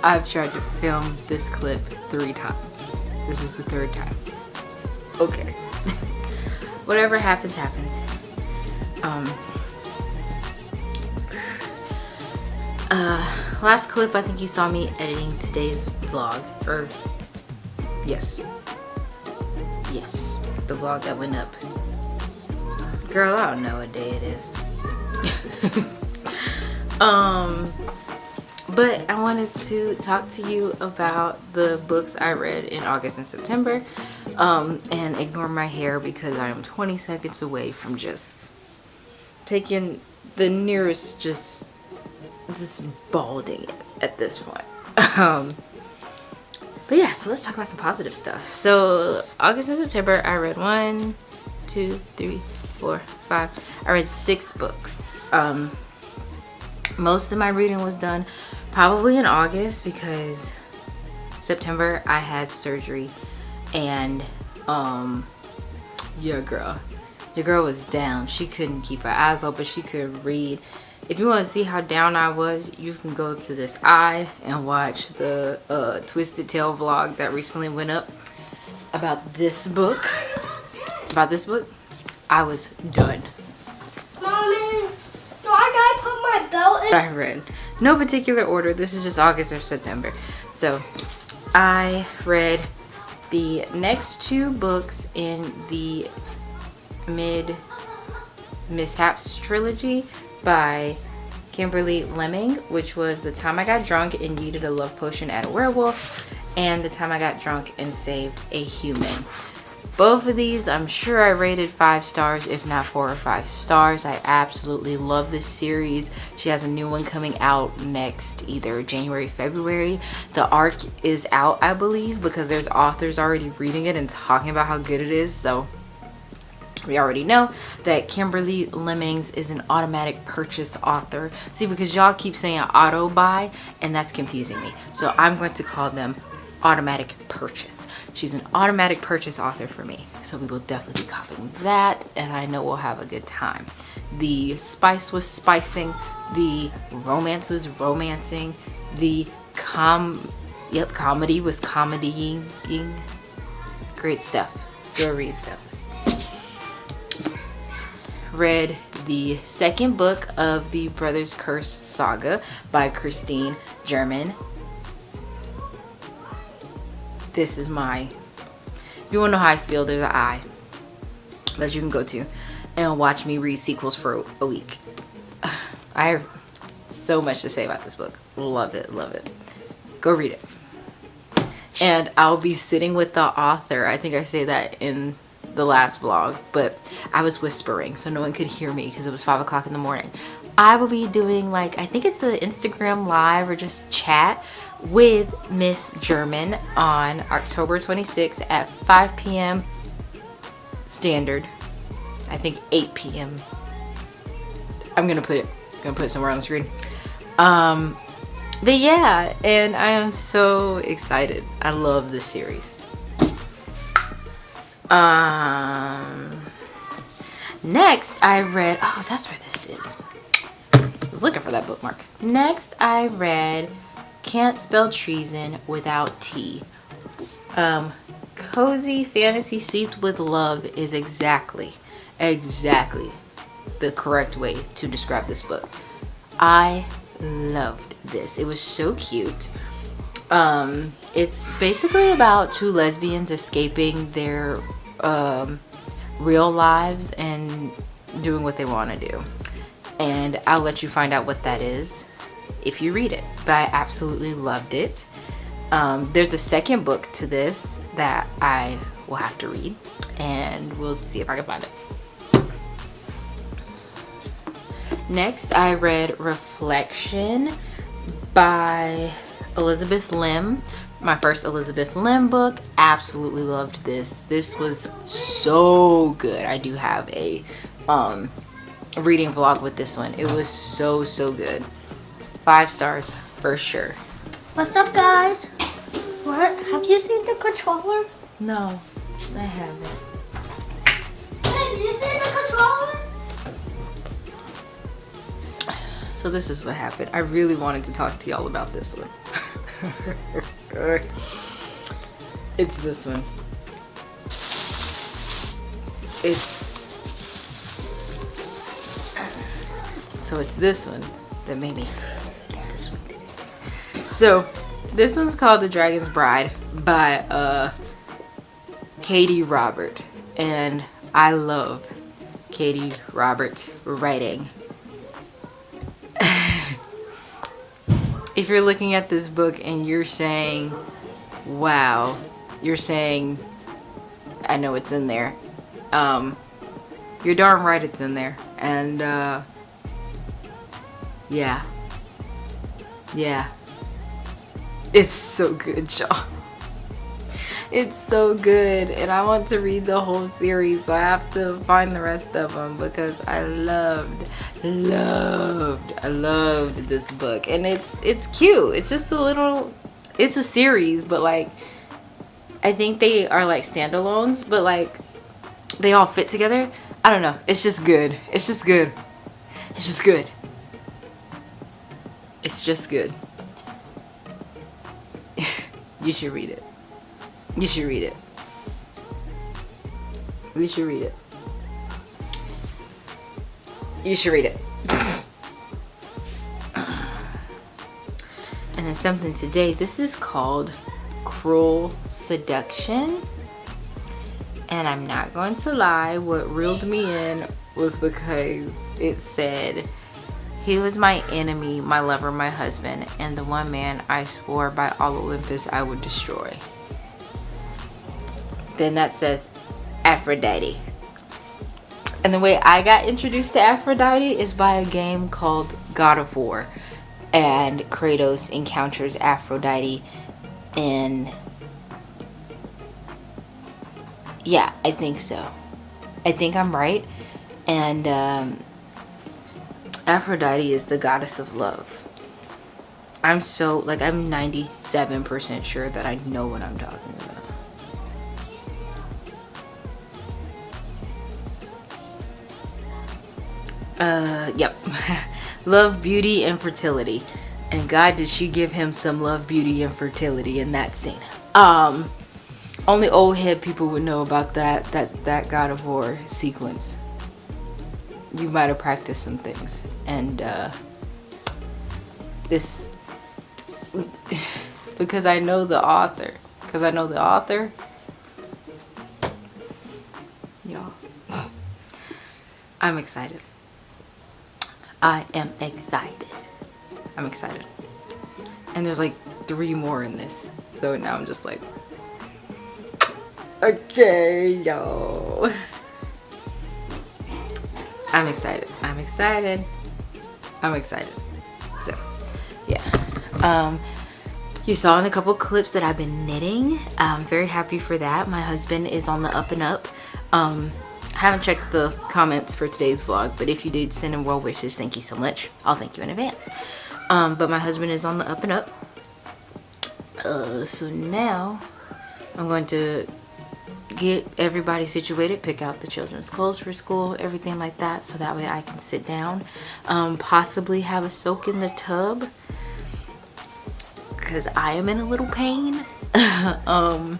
I've tried to film this clip 3 times. This is the 3rd time. Okay. Whatever happens, happens. Last clip, I think you saw me editing today's vlog. Or, yes. Yes. The vlog that went up. Girl, I don't know what day it is. But I wanted to talk to you about the books I read in August and September, and ignore my hair because I am 20 seconds away from just taking the nearest just balding it at this point. But yeah, so let's talk about some positive stuff. So August and September, I read 1, 2, 3, 4, 5. I read 6 books. Most of my reading was done probably in August because September I had surgery, and your girl was down. She couldn't keep her eyes open. She couldn't read. If you want to see how down I was, you can go to this eye and watch the Twisted Tail vlog that recently went up about this book. I was done. Mommy, do I gotta put my belt in? I read no particular order. This is just August or September. So I read the next 2 books in the Mid Mishaps trilogy by Kimberly Lemming, which was The Time I Got Drunk and Yeeted a Love Potion at a Werewolf, and The Time I Got Drunk and Saved a Human. Both of these, I'm sure I rated 5 stars, if not 4 or 5 stars. I absolutely love this series. She has a new one coming out next either January, February. The arc is out, I believe, because there's authors already reading it and talking about how good it is. So we already know that Kimberly Lemmings is an automatic purchase author. See, because y'all keep saying auto buy, and that's confusing me. So I'm going to call them automatic purchase. She's an automatic purchase author for me. So we will definitely be copying that, and I know we'll have a good time. The spice was spicing, the romance was romancing, the comedy was comedying. Great stuff. Go read those. Read the 2nd book of the Brothers Curse saga by Christine German. This is my, if you want to know how I feel, there's an eye that you can go to and watch me read sequels for a week. I have so much to say about this book. Love it, love it. Go read it. And I'll be sitting with the author. I think I say that in the last vlog, but I was whispering so no one could hear me because it was 5 o'clock in the morning. I will be doing, like, I think it's an Instagram live or just chat with Miss German on October 26th at 5 p.m. standard. I think 8 p.m. I'm gonna put it somewhere on the screen. But yeah, and I am so excited. I love this series. Next I read, oh, that's where this is. I was looking for that bookmark. Next I read Can't Spell Treason Without Tea. Cozy fantasy seeped with love is exactly the correct way to describe this book. I loved this. It was so cute. It's basically about 2 lesbians escaping their real lives and doing what they want to do. And I'll let you find out what that is if you read it. But I absolutely loved it. There's a 2nd book to this that I will have to read, and we'll see if I can find it. Next, I read Reflection by Elizabeth Lim. My first Elizabeth Lim book. Absolutely loved this. This was so good. I do have a reading vlog with this one. It was so good. 5 stars for sure. What's up, guys? What? Have you seen the controller? No, I haven't. Hey, did you see the controller? So this is what happened. I really wanted to talk to y'all about this one. It's this one. So it's this one that made me get this one today. So this one's called The Dragon's Bride by Katie Robert, and I love Katie Robert's writing. If you're looking at this book and you're saying, wow, you're saying, I know it's in there, you're darn right it's in there. And yeah, it's so good, y'all. It's so good, and I want to read the whole series, so I have to find the rest of them because I loved this book. And it's cute. It's just a little, it's a series, but like I think they are like standalones, but like they all fit together. I don't know. It's just good. It's just good. It's just good. It's just good. You should read it. You should read it. You should read it. You should read it. And then something today. This is called Cruel Seduction. And I'm not going to lie, what reeled me in was because it said, he was my enemy, my lover, my husband, and the one man I swore by all Olympus I would destroy. Then that says Aphrodite. And the way I got introduced to Aphrodite is by a game called God of War. And Kratos encounters Aphrodite in... Yeah, I think so. I think I'm right. And Aphrodite is the goddess of love. I'm 97% sure that I know what I'm talking about. Yep. Love, beauty, and fertility. And God, did she give him some love, beauty, and fertility in that scene. Only old head people would know about that God of War sequence. You might have practiced some things. And this, because I know the author. Y'all, I'm excited. I am excited. I'm excited. And there's like 3 more in this. So now I'm just like, okay, y'all. I'm excited. I'm excited. I'm excited. So, yeah. You saw in a couple clips that I've been knitting. I'm very happy for that. My husband is on the up and up. I haven't checked the comments for today's vlog, but if you did send him well wishes, thank you so much. I'll thank you in advance. But my husband is on the up and up. So now I'm going to get everybody situated, pick out the children's clothes for school, everything like that, so that way I can sit down, possibly have a soak in the tub, because I am in a little pain. So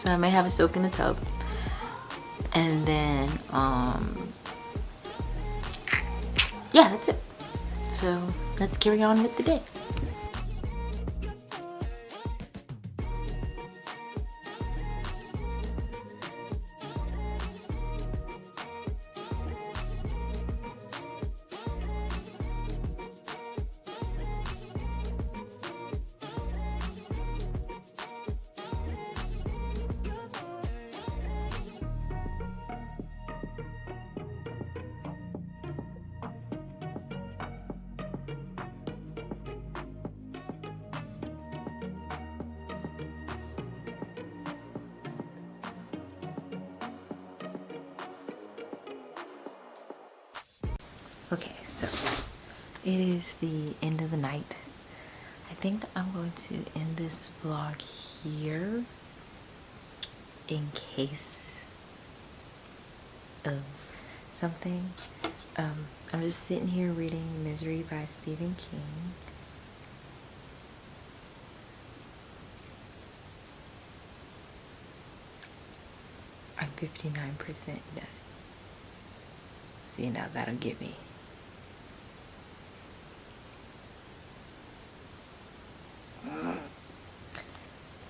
I may have a soak in the tub, and then yeah, that's it. So let's carry on with the day. Okay, so it is the end of the night. I think I'm going to end this vlog here in case of something. I'm just sitting here reading Misery by Stephen King. 59% done. See, now that'll get me.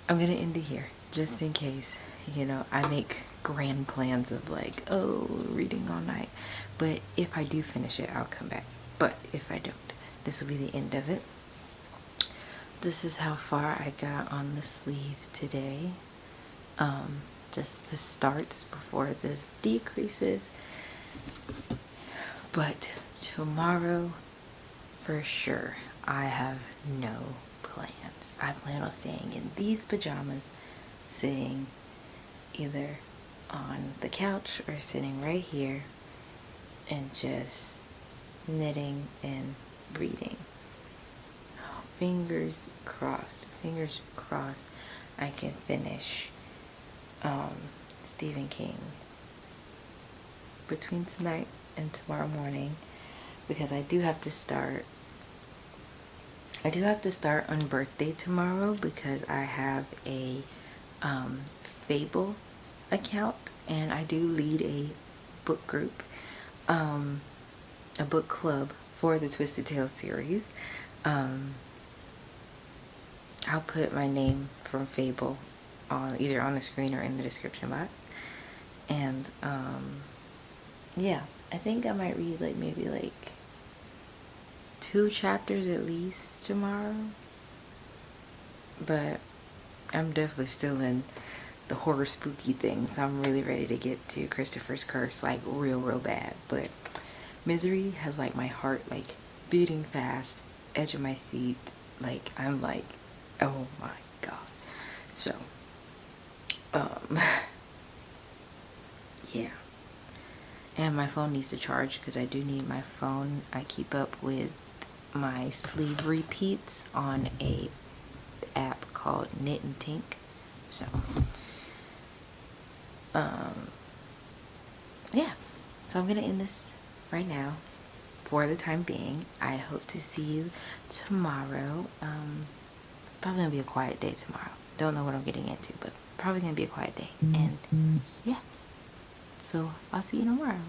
I'm gonna end it here, just in case, you know, I make grand plans of like, oh, reading all night. But if I do finish it, I'll come back. But if I don't, this will be the end of it. This is how far I got on the sleeve today. Just the starts before the decreases. But tomorrow, for sure, I have no plans. I plan on staying in these pajamas, sitting either on the couch or sitting right here and just knitting and reading. Fingers crossed, I can finish Stephen King between tonight and tomorrow morning, because I do have to start on birthday tomorrow, because I have a Fable account and I do lead a book group, a book club for the Twisted Tales series. I'll put my name from Fable on either on the screen or in the description box. And yeah, I think I might read like maybe like 2 chapters at least tomorrow. But I'm definitely still in the horror spooky thing, so I'm really ready to get to Christopher's Curse like real bad. But Misery has like my heart like beating fast, edge of my seat, like I'm like, oh my god. So yeah, and my phone needs to charge because I do need my phone. I keep up with my sleeve repeats on a app called Knit and Tink. So yeah, so I'm gonna end this right now for the time being. I hope to see you tomorrow. Probably gonna be a quiet day tomorrow. Don't know what I'm getting into, but probably gonna be a quiet day. And yeah, so I'll see you tomorrow.